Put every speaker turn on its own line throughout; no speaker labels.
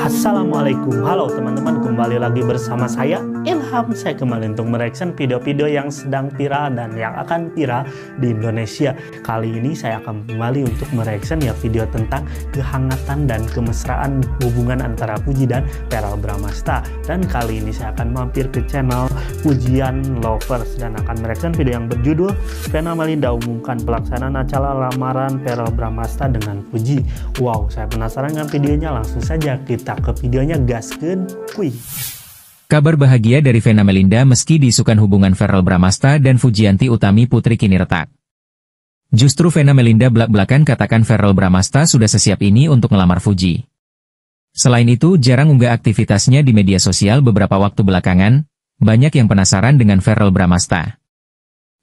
Assalamualaikum, halo teman-teman, kembali lagi bersama saya Ilham. Saya kembali untuk mereaction video-video yang sedang viral dan yang akan viral di Indonesia. Kali ini saya akan kembali untuk mereaction ya video tentang kehangatan dan kemesraan hubungan antara Fuji dan Verrell Bramasta. Dan kali ini saya akan mampir ke channel Fujian Lovers dan akan mereaction video yang berjudul Vena Melinda umumkan pelaksanaan acara lamaran Verrell Bramasta dengan Fuji. Wow, saya penasaran dengan videonya, langsung saja kita ke videonya, gaskeun kuy.
Kabar bahagia dari Vena Melinda meski diisukan hubungan Verrell Bramasta dan Fujianti Utami Putri kini retak. Justru Vena Melinda belak-belakan katakan Verrell Bramasta sudah sesiap ini untuk melamar Fuji. Selain itu, jarang unggah aktivitasnya di media sosial beberapa waktu belakangan, banyak yang penasaran dengan Verrell Bramasta.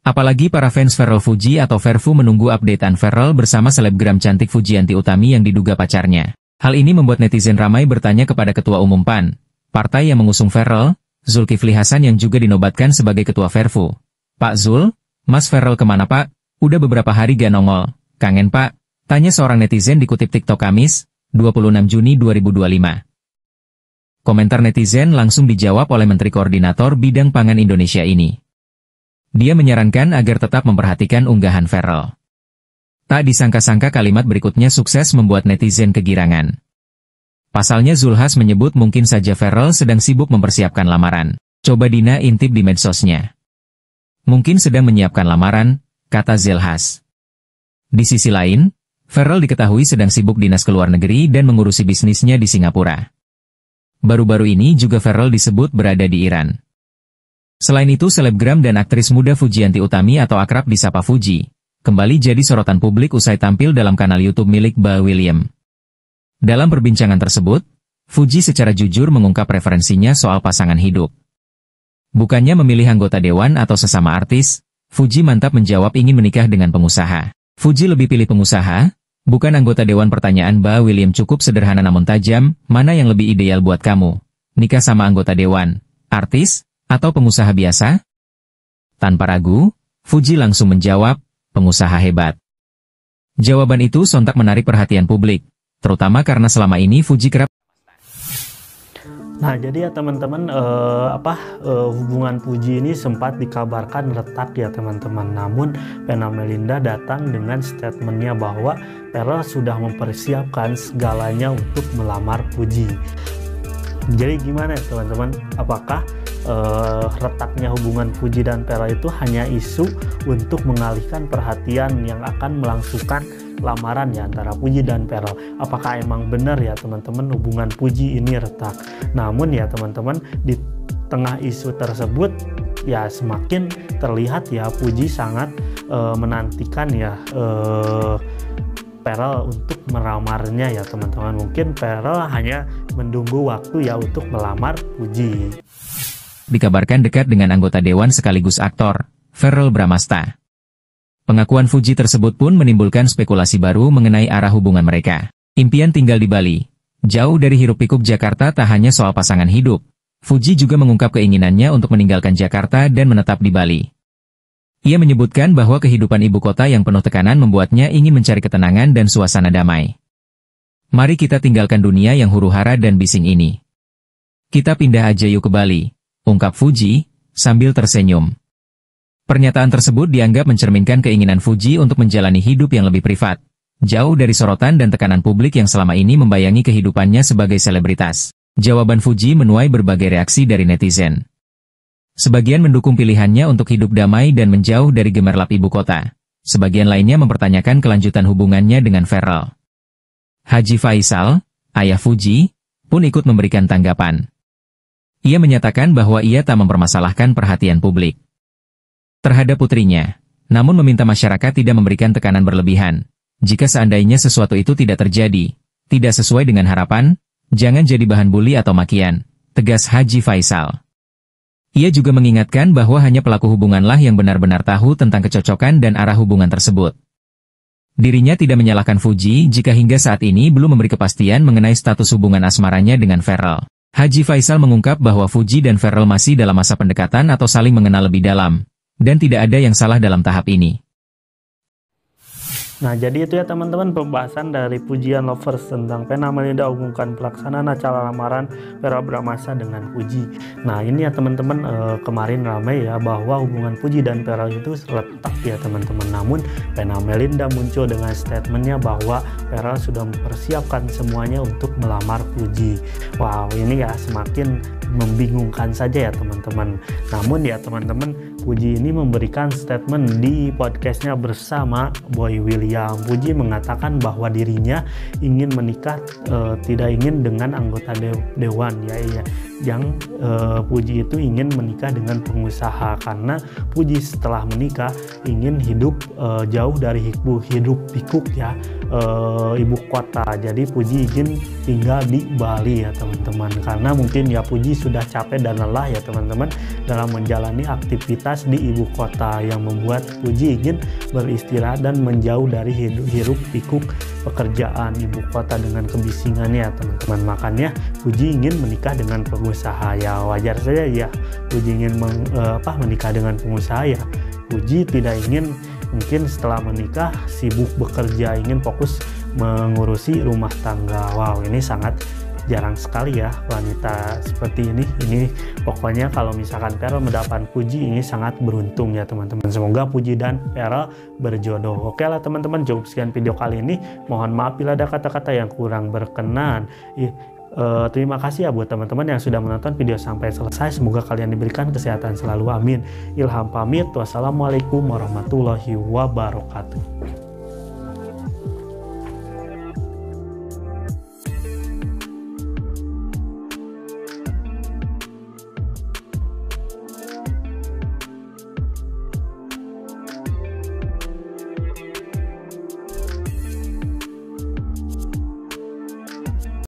Apalagi para fans Verrell Fuji atau Verfu menunggu updatean Verrell bersama selebgram cantik Fujianti Utami yang diduga pacarnya. Hal ini membuat netizen ramai bertanya kepada Ketua Umum PAN, partai yang mengusung Verrell, Zulkifli Hasan yang juga dinobatkan sebagai Ketua Verfu. Pak Zul, Mas Verrell kemana Pak? Udah beberapa hari gak nongol. Kangen Pak? Tanya seorang netizen dikutip TikTok Kamis, 26 Juni 2025. Komentar netizen langsung dijawab oleh Menteri Koordinator Bidang Pangan Indonesia ini. Dia menyarankan agar tetap memperhatikan unggahan Verrell. Tak disangka-sangka kalimat berikutnya sukses membuat netizen kegirangan. Pasalnya Zulhas menyebut mungkin saja Verrell sedang sibuk mempersiapkan lamaran. Coba Dina intip di medsosnya. Mungkin sedang menyiapkan lamaran, kata Zulhas. Di sisi lain, Verrell diketahui sedang sibuk dinas ke luar negeri dan mengurusi bisnisnya di Singapura. Baru-baru ini juga Verrell disebut berada di Iran. Selain itu, selebgram dan aktris muda Fujianti Utami atau akrab disapa Fuji kembali jadi sorotan publik usai tampil dalam kanal YouTube milik Ba William. Dalam perbincangan tersebut, Fuji secara jujur mengungkap preferensinya soal pasangan hidup. Bukannya memilih anggota dewan atau sesama artis, Fuji mantap menjawab ingin menikah dengan pengusaha. Fuji lebih pilih pengusaha, bukan anggota dewan. Pertanyaan Ba William cukup sederhana namun tajam, mana yang lebih ideal buat kamu? Nikah sama anggota dewan, artis, atau pengusaha biasa? Tanpa ragu, Fuji langsung menjawab, pengusaha hebat. Jawaban itu sontak menarik perhatian publik, terutama karena selama ini Fuji kerap.
Nah, jadi ya teman-teman, hubungan Fuji ini sempat dikabarkan retak ya teman-teman. Namun Vena Melinda datang dengan statementnya bahwa Verrell sudah mempersiapkan segalanya untuk melamar Fuji. Jadi gimana ya teman-teman? Apakah retaknya hubungan Fuji dan Verrell itu hanya isu untuk mengalihkan perhatian yang akan melangsungkan lamaran ya antara Fuji dan Verrell? Apakah emang benar ya teman-teman hubungan Fuji ini retak? Namun ya teman-teman, di tengah isu tersebut ya semakin terlihat ya Fuji sangat menantikan ya Verrell untuk melamarnya ya teman-teman. Mungkin Verrell hanya menunggu waktu ya untuk melamar Fuji.
Dikabarkan dekat dengan anggota dewan sekaligus aktor, Verrell Bramasta. Pengakuan Fuji tersebut pun menimbulkan spekulasi baru mengenai arah hubungan mereka. Impian tinggal di Bali. Jauh dari hiruk-pikuk Jakarta tak hanya soal pasangan hidup. Fuji juga mengungkap keinginannya untuk meninggalkan Jakarta dan menetap di Bali. Ia menyebutkan bahwa kehidupan ibu kota yang penuh tekanan membuatnya ingin mencari ketenangan dan suasana damai. Mari kita tinggalkan dunia yang huru-hara dan bising ini. Kita pindah aja yuk ke Bali, ungkap Fuji, sambil tersenyum. Pernyataan tersebut dianggap mencerminkan keinginan Fuji untuk menjalani hidup yang lebih privat, jauh dari sorotan dan tekanan publik yang selama ini membayangi kehidupannya sebagai selebritas. Jawaban Fuji menuai berbagai reaksi dari netizen. Sebagian mendukung pilihannya untuk hidup damai dan menjauh dari gemerlap ibu kota. Sebagian lainnya mempertanyakan kelanjutan hubungannya dengan Verrell. Haji Faisal, ayah Fuji, pun ikut memberikan tanggapan. Ia menyatakan bahwa ia tak mempermasalahkan perhatian publik terhadap putrinya, namun meminta masyarakat tidak memberikan tekanan berlebihan. Jika seandainya sesuatu itu tidak terjadi, tidak sesuai dengan harapan, jangan jadi bahan bully atau makian, tegas Haji Faisal. Ia juga mengingatkan bahwa hanya pelaku hubunganlah yang benar-benar tahu tentang kecocokan dan arah hubungan tersebut. Dirinya tidak menyalahkan Fuji jika hingga saat ini belum memberi kepastian mengenai status hubungan asmaranya dengan Verrell. Haji Faisal mengungkap bahwa Fuji dan Verrell masih dalam masa pendekatan atau saling mengenal lebih dalam, dan tidak ada yang salah dalam tahap ini.
Nah, jadi itu ya teman-teman pembahasan dari Pujian Lovers tentang Vena Melinda umumkan pelaksanaan acara lamaran Verrell Bramasta dengan Puji. Nah, ini ya teman-teman kemarin ramai ya bahwa hubungan Puji dan Verrell itu retak ya teman-teman. Namun Vena Melinda muncul dengan statementnya bahwa Verrell sudah mempersiapkan semuanya untuk melamar Puji. Wow, ini ya semakin membingungkan saja ya teman-teman. Namun ya teman-teman, Puji ini memberikan statement di podcastnya bersama Boy William. Puji mengatakan bahwa dirinya ingin menikah, tidak ingin dengan anggota dewan ya. Yang Puji itu ingin menikah dengan pengusaha karena Puji setelah menikah ingin hidup jauh dari hidup pikuk ya, ibu kota. Jadi Puji ingin tinggal di Bali ya teman-teman, karena mungkin ya Puji sudah capek dan lelah ya teman-teman dalam menjalani aktivitas di ibu kota, yang membuat Puji ingin beristirahat dan menjauh dari hiruk pikuk pekerjaan ibu kota dengan kebisingannya teman-teman. Makanya Puji ingin menikah dengan pengusaha. Ya wajar saja ya Puji ingin menikah dengan pengusaha ya. Puji tidak ingin mungkin setelah menikah sibuk bekerja, ingin fokus mengurusi rumah tangga. Wow, ini sangat jarang sekali ya wanita seperti ini. Ini pokoknya kalau misalkan Verrell mendapat Puji, ini sangat beruntung ya teman-teman. Semoga Puji dan Verrell berjodoh. Oke lah teman-teman, cukup sekian video kali ini. Mohon maaf bila ada kata-kata yang kurang berkenan. Terima kasih ya buat teman-teman yang sudah menonton video sampai selesai. Semoga kalian diberikan kesehatan selalu, amin. Ilham pamit, wassalamualaikum warahmatullahi wabarakatuh.